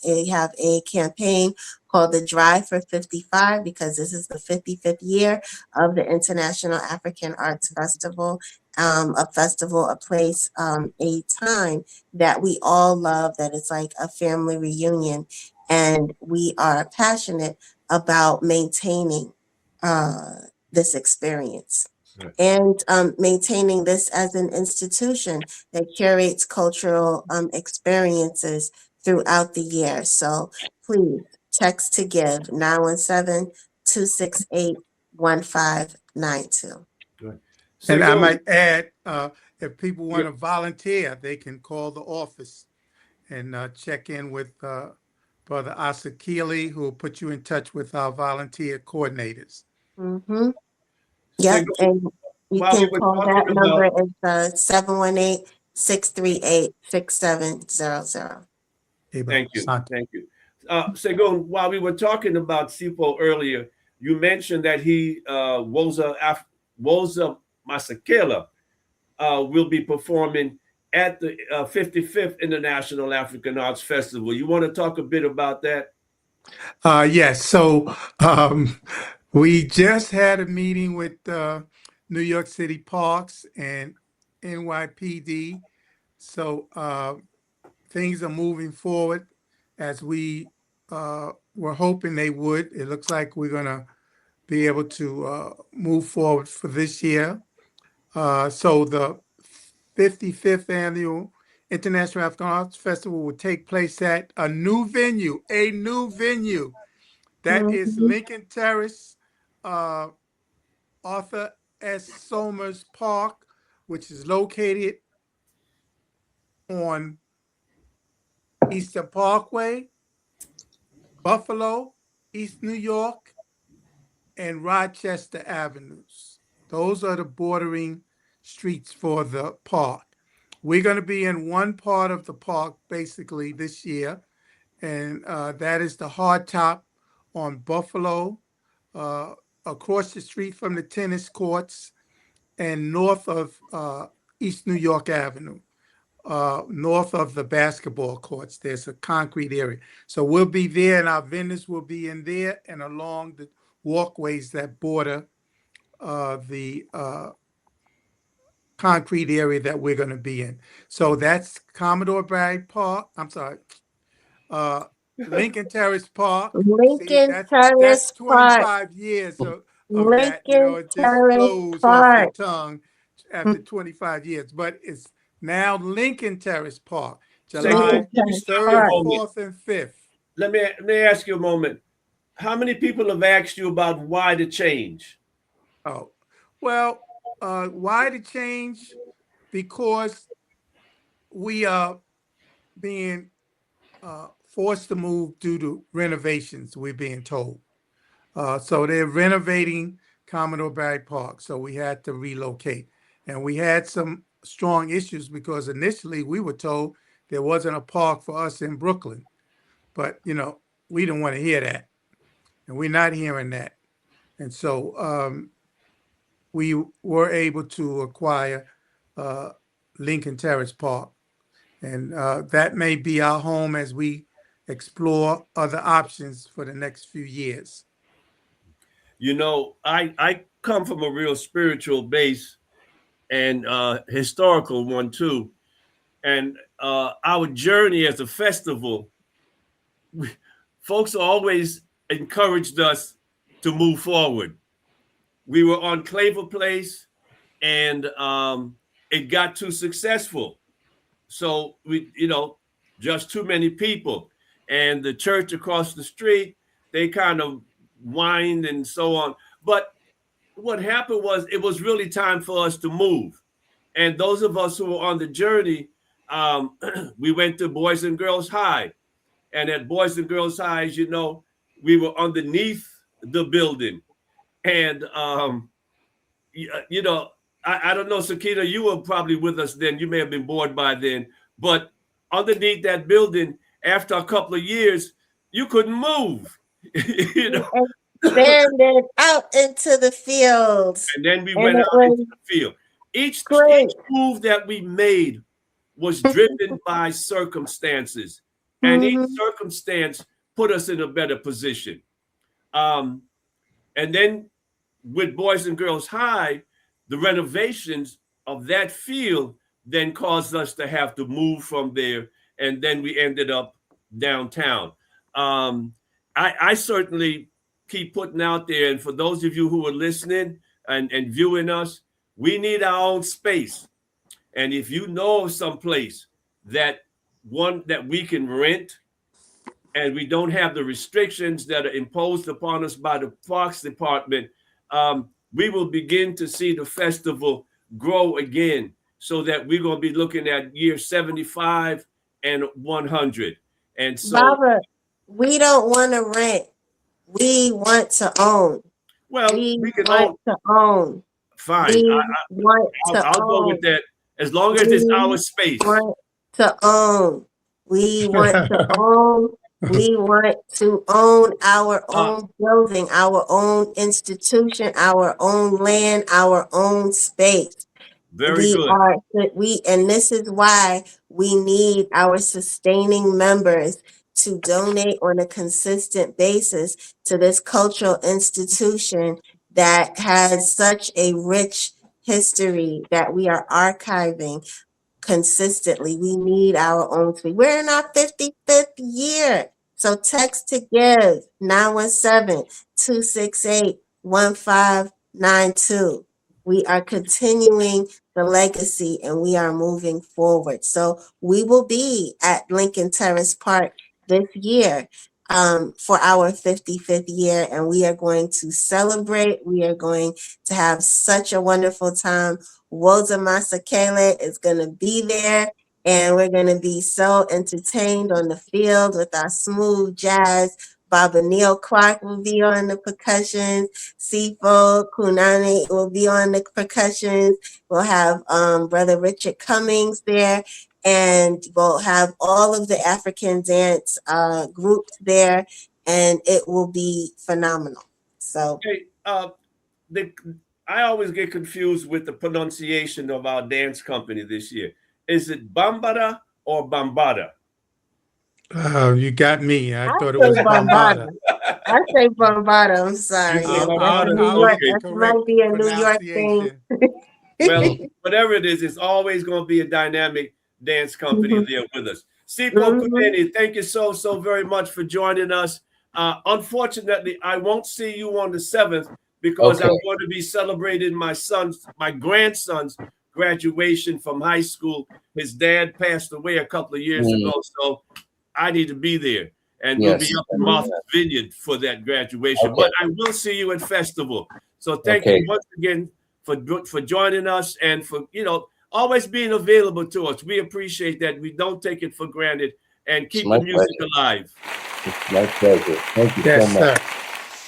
We have a campaign called the Drive for 55, because this is the 55th year of the International African Arts Festival, a festival, a place, a time that we all love, that it's like a family reunion. And we are passionate about maintaining this experience, Right. and maintaining this as an institution that curates cultural experiences throughout the year. So please text to give 917-268-1592. Right. And I Segun, might add, if people want to volunteer, they can call the office and check in with Brother Asakili, who will put you in touch with our volunteer coordinators. Mm-hmm. Yep, Segun, and you while we can were call talking that about, number. It's 718-638-6700. thank you, thank you. Segun, while we were talking about Sipho earlier, you mentioned that he, Woza Masekela, will be performing at the 55th International African Arts Festival. You want to talk a bit about that? Yes, so we just had a meeting with New York City Parks and NYPD. So things are moving forward as we were hoping they would. It looks like we're going to be able to move forward for this year. So the 55th Annual International African Arts Festival will take place at a new venue. That is Mhm. Lincoln Terrace, Arthur S. Somers Park, which is located on Eastern Parkway, Buffalo, East New York, and Rochester Avenues. Those are the bordering streets for the park. We're going to be in one part of the park basically this year, and that is the hardtop on Buffalo, across the street from the tennis courts, and north of East New York Avenue, north of the basketball courts. There's a concrete area. So we'll be there, and our vendors will be in there and along the walkways that border the concrete area that we're going to be in. So that's Commodore Barry Park. I'm sorry, Lincoln Terrace Park. See, Lincoln that's Terrace Park. 25 years of that. You know, Lincoln it just Terrace flows off your Park. tongue after 25 years. But it's now Lincoln Terrace Park, Segun, July Lincoln let me Terrace stop you a 3rd, Park. moment. 4th, and 5th. Let me ask you a moment. How many people have asked you about why the change? Oh, well, why the change? Because we are being forced to move due to renovations, we're being told. So they're renovating Commodore Barry Park. So we had to relocate. And we had some strong issues because initially we were told there wasn't a park for us in Brooklyn. But, you know, we didn't want to hear that. And we're not hearing that. And so we were able to acquire Lincoln Terrace Park. And that may be our home as we explore other options for the next few years. You know, I come from a real spiritual base and historical one too. And our journey as a festival, folks always encouraged us to move forward. We were on Claver Place, and it got too successful. So we, just too many people. And the church across the street, they kind of whined and so on. But what happened was it was really time for us to move. And those of us who were on the journey, we went to Boys and Girls High. And at Boys and Girls High, as you know, we were underneath the building. And, you know, I don't know, Sakina, you were probably with us then. You may have been bored by then. But underneath that building, after a couple of years, you couldn't move. You know, Expanded out into the fields. and then we And went it out into was the field. Each great. move that we made was driven by circumstances, and each circumstance put us in a better position. And then with Boys and Girls High, the renovations of that field then caused us to have to move from there, and then we ended up downtown. I certainly keep putting out there, and for those of you who are listening and viewing us, we need our own space. And if you know of some place that we can rent, and we don't have the restrictions that are imposed upon us by the Parks Department, we will begin to see the festival grow again, so that we're going to be looking at year 75 and 100. And so, Baba, we don't want to rent. We want to own. well, We we can want to own. fine. We want to I'll go own. with that as long as it's our space. We want to own. We want to own. We want to own our own building, our own institution, our own land, our own space. Very good. And this is why we need our sustaining members to donate on a consistent basis to this cultural institution that has such a rich history that we are archiving consistently. We need our own space. We're in our 55th year. So text to give 917-268-1592. We are continuing the legacy and we are moving forward. So we will be at Lincoln Terrace Park this year for our 55th year, and we are going to celebrate. We are going to have such a wonderful time. Hugh Masekela is going to be there, and we're going to be so entertained on the field with our smooth jazz. Baba Neil Clark will be on the percussions. Sipho Kunene will be on the percussions. We'll have Brother Richard Cummings there, and we'll have all of the African dance groups there, and it will be phenomenal. So, Okay, I always get confused with the pronunciation of our dance company this year. Is it Bambara or Bambada? You got me. I thought it say was Bambada. Bambada. I say Bambada. I'm sorry. You say That's a Bambada? New York. Okay. That might be a New York thing. Well, whatever it is, it's always going to be a dynamic dance company there with us. Sipho Kunene, thank you so very much for joining us. Unfortunately, I won't see you on the 7th because I'm going to be celebrating my grandson's graduation from high school. His dad passed away a couple of years ago, so I need to be there. And we'll be up in Martha's Vineyard for that graduation. But I will see you at Festival. So thank you once again for joining us and for, always being available to us. We appreciate that. We don't take it for granted, and keep the music alive. It's my pleasure. Thank you so much.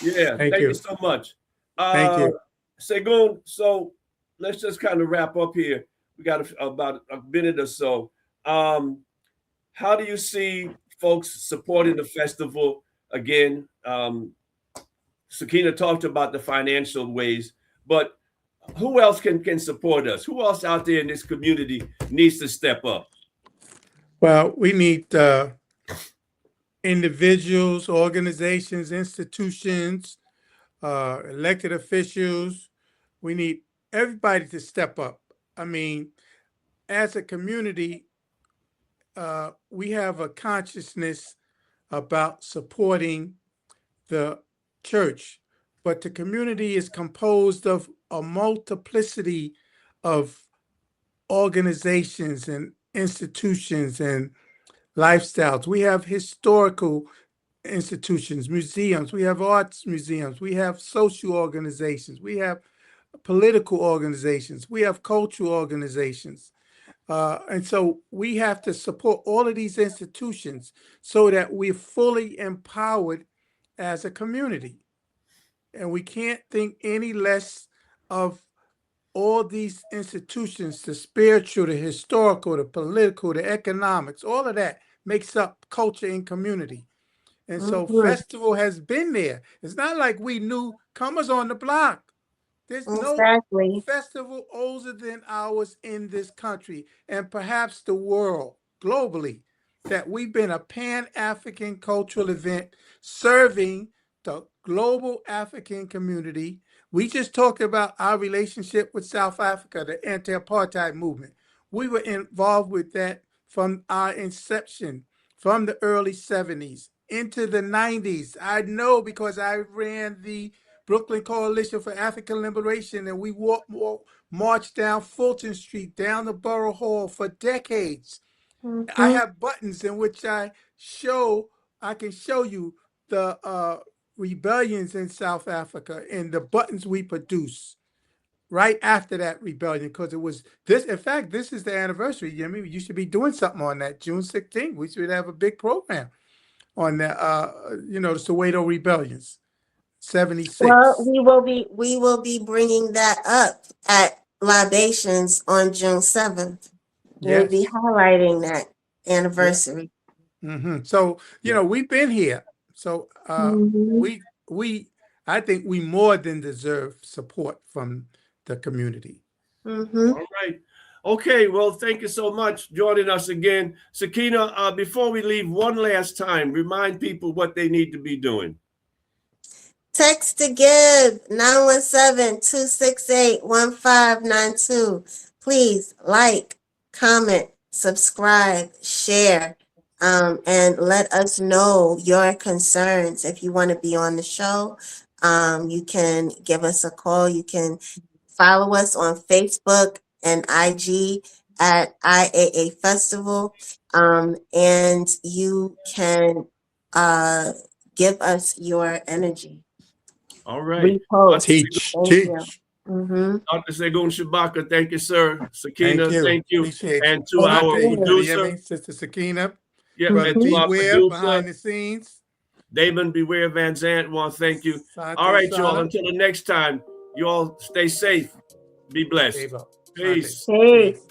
Yeah, thank you so much. Thank you. Segun, so let's just kind of wrap up here. We got about a minute or so. How do you see folks supporting the festival? Again, Sakina talked about the financial ways, but who else can support us? Who else out there in this community needs to step up? Well, we need individuals, organizations, institutions, elected officials. We need everybody to step up. I mean, as a community, we have a consciousness about supporting the church, but the community is composed of a multiplicity of organizations and institutions and lifestyles. We have historical institutions, museums, we have arts museums, we have social organizations, we have political organizations. We have cultural organizations. And so we have to support all of these institutions so that we're fully empowered as a community. And we can't think any less of all these institutions, the spiritual, the historical, the political, the economics, all of that makes up culture and community. And so festival has been there. It's not like we newcomers on the block. There's Exactly. no festival older than ours in this country and perhaps the world globally, that we've been a pan-African cultural event serving the global African community. We just talked about our relationship with South Africa, the anti-apartheid movement. We were involved with that from our inception, from the early 70s into the 90s. I know because I ran the Brooklyn Coalition for African Liberation, and we marched down Fulton Street, down the Borough Hall for decades. I have buttons in which I can show you the rebellions in South Africa and the buttons we produce right after that rebellion, because it was this. In fact, this is the anniversary. Jimmy, you should be doing something on that June 16th. We should have a big program on that. The Soweto rebellions. 76. Well, we will be bringing that up at Libations on June 7th. We'll be highlighting that anniversary. So, we've been here. So I think we more than deserve support from the community. All right. Okay, well, thank you so much for joining us again. Sakina, before we leave, one last time, remind people what they need to be doing. Text to give 917-268-1592. Please like, comment, subscribe, share, and let us know your concerns. If you want to be on the show, you can give us a call. You can follow us on Facebook and IG at IAA Festival, and you can give us your energy. All right. Teach. Dr. Segun Shabaka, thank you, sir. Sakina, thank you. And to our our producer, Sister Sakina. And to our producer, behind the scenes, David Beware Van Zant, want to thank you. All right, y'all. Until the next time, you all stay safe. Be blessed. Peace. Peace.